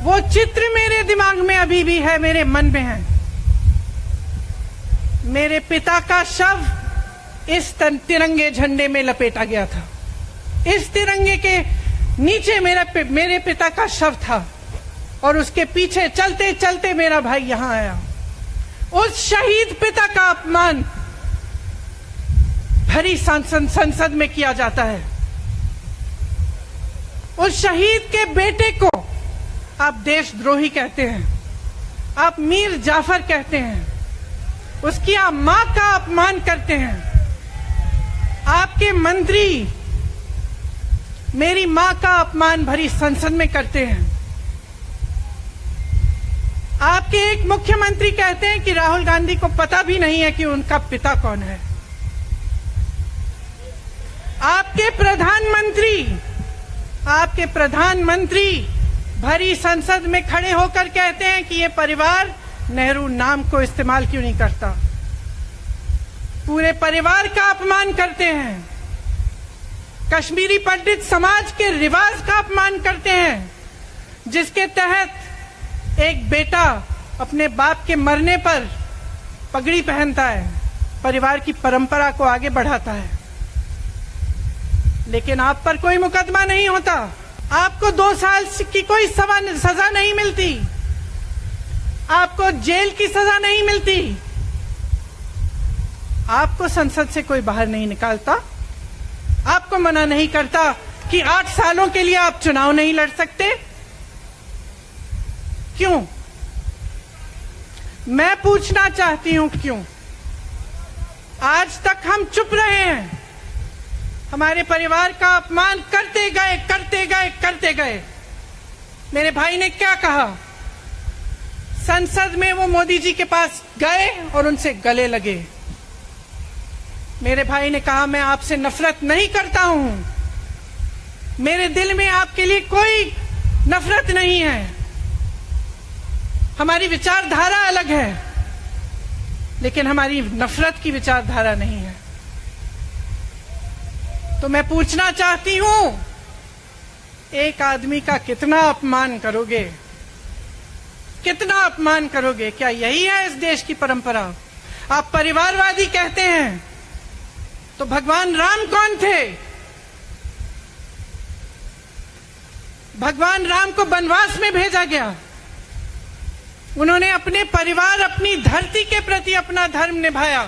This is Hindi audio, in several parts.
वो चित्र मेरे दिमाग में अभी भी है, मेरे मन में है। मेरे पिता का शव इस तिरंगे झंडे में लपेटा गया था। इस तिरंगे के नीचे मेरे पिता का शव था और उसके पीछे चलते चलते मेरा भाई यहां आया। उस शहीद पिता का अपमान भरी संसद में किया जाता है। उस शहीद के बेटे को आप देशद्रोही कहते हैं, आप मीर जाफर कहते हैं, उसकी आप मां का अपमान करते हैं। आपके मंत्री मेरी मां का अपमान भरी संसद में करते हैं। आपके एक मुख्यमंत्री कहते हैं कि राहुल गांधी को पता भी नहीं है कि उनका पिता कौन है। आपके प्रधानमंत्री भरी संसद में खड़े होकर कहते हैं कि ये परिवार नेहरू नाम को इस्तेमाल क्यों नहीं करता। पूरे परिवार का अपमान करते हैं। कश्मीरी पंडित समाज के रिवाज का अपमान करते हैं, जिसके तहत एक बेटा अपने बाप के मरने पर पगड़ी पहनता है, परिवार की परंपरा को आगे बढ़ाता है। लेकिन आप पर कोई मुकदमा नहीं होता, आपको 2 साल की कोई सजा नहीं मिलती, आपको जेल की सजा नहीं मिलती, आपको संसद से कोई बाहर नहीं निकालता, आपको मना नहीं करता कि 8 सालों के लिए आप चुनाव नहीं लड़ सकते। क्यों? मैं पूछना चाहती हूं क्यों? आज तक हम चुप रहे हैं, हमारे परिवार का अपमान करते गए। मेरे भाई ने क्या कहा? संसद में वो मोदी जी के पास गए और उनसे गले लगे। मेरे भाई ने कहा मैं आपसे नफरत नहीं करता हूं, मेरे दिल में आपके लिए कोई नफरत नहीं है, हमारी विचारधारा अलग है, लेकिन हमारी नफरत की विचारधारा नहीं है। तो मैं पूछना चाहती हूं, एक आदमी का कितना अपमान करोगे? कितना अपमान करोगे? क्या यही है इस देश की परंपरा? आप परिवारवादी कहते हैं, तो भगवान राम कौन थे? भगवान राम को वनवास में भेजा गया, उन्होंने अपने परिवार, अपनी धरती के प्रति अपना धर्म निभाया।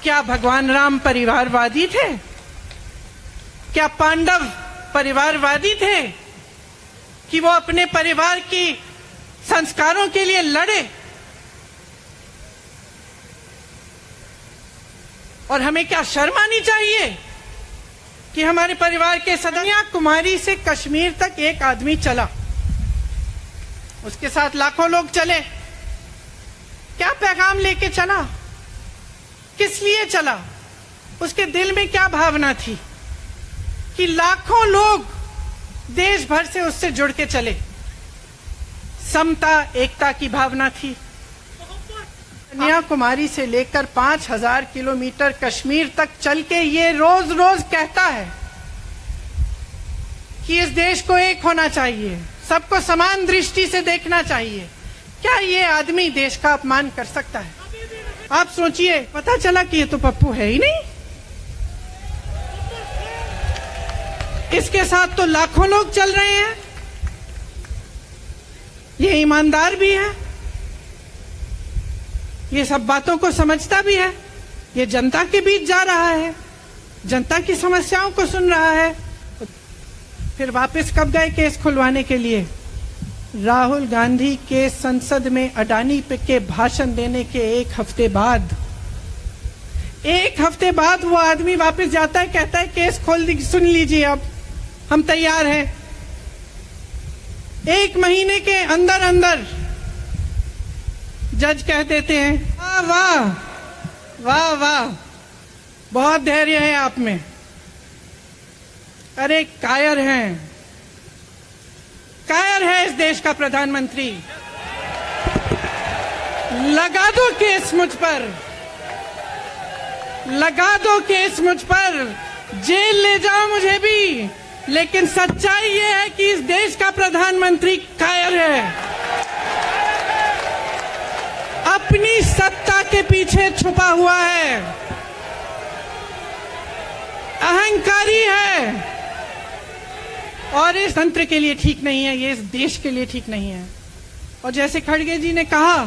क्या भगवान राम परिवारवादी थे? क्या पांडव परिवारवादी थे कि वो अपने परिवार की संस्कारों के लिए लड़े? और हमें क्या शर्म आनी चाहिए कि हमारे परिवार के सदस्य? कन्याकुमारी से कश्मीर तक एक आदमी चला, उसके साथ लाखों लोग चले। क्या पैगाम लेके चला? किस लिए चला? उसके दिल में क्या भावना थी कि लाखों लोग देश भर से उससे जुड़ के चले? समता, एकता की भावना थी। कन्याकुमारी से लेकर 5000 किलोमीटर कश्मीर तक चल के ये रोज रोज कहता है कि इस देश को एक होना चाहिए, सबको समान दृष्टि से देखना चाहिए। क्या ये आदमी देश का अपमान कर सकता है? आप सोचिए, पता चला कि ये तो पप्पू है ही नहीं, इसके साथ तो लाखों लोग चल रहे हैं, ये ईमानदार भी है, ये सब बातों को समझता भी है, ये जनता के बीच जा रहा है, जनता की समस्याओं को सुन रहा है। फिर वापस कब गए केस खुलवाने के लिए? राहुल गांधी के संसद में अडानी के भाषण देने के 1 हफ्ते बाद, 1 हफ्ते बाद वो आदमी वापस जाता है, कहता है केस खोल दी, सुन लीजिए, अब हम तैयार हैं। 1 महीने के अंदर अंदर जज कह देते हैं वाह वाह वाह वाह, बहुत धैर्य है आप में। अरे कायर हैं, कायर है इस देश का प्रधानमंत्री। लगा दो केस मुझ पर, लगा दो केस मुझ पर, जेल ले जाओ मुझे भी, लेकिन सच्चाई ये है कि इस देश का प्रधानमंत्री कायर है, अपनी सत्ता के पीछे छुपा हुआ है, अहंकारी है और इस तंत्र के लिए ठीक नहीं है, ये इस देश के लिए ठीक नहीं है। और जैसे खड़गे जी ने कहा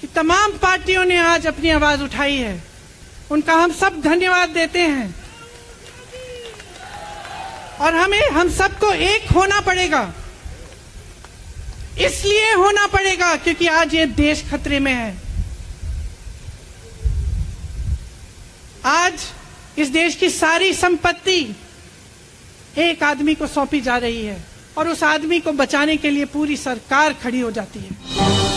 कि तमाम पार्टियों ने आज अपनी आवाज उठाई है, उनका हम सब धन्यवाद देते हैं। और हम सबको एक होना पड़ेगा, इसलिए होना पड़ेगा क्योंकि आज ये देश खतरे में है। आज इस देश की सारी संपत्ति एक आदमी को सौंपी जा रही है और उस आदमी को बचाने के लिए पूरी सरकार खड़ी हो जाती है।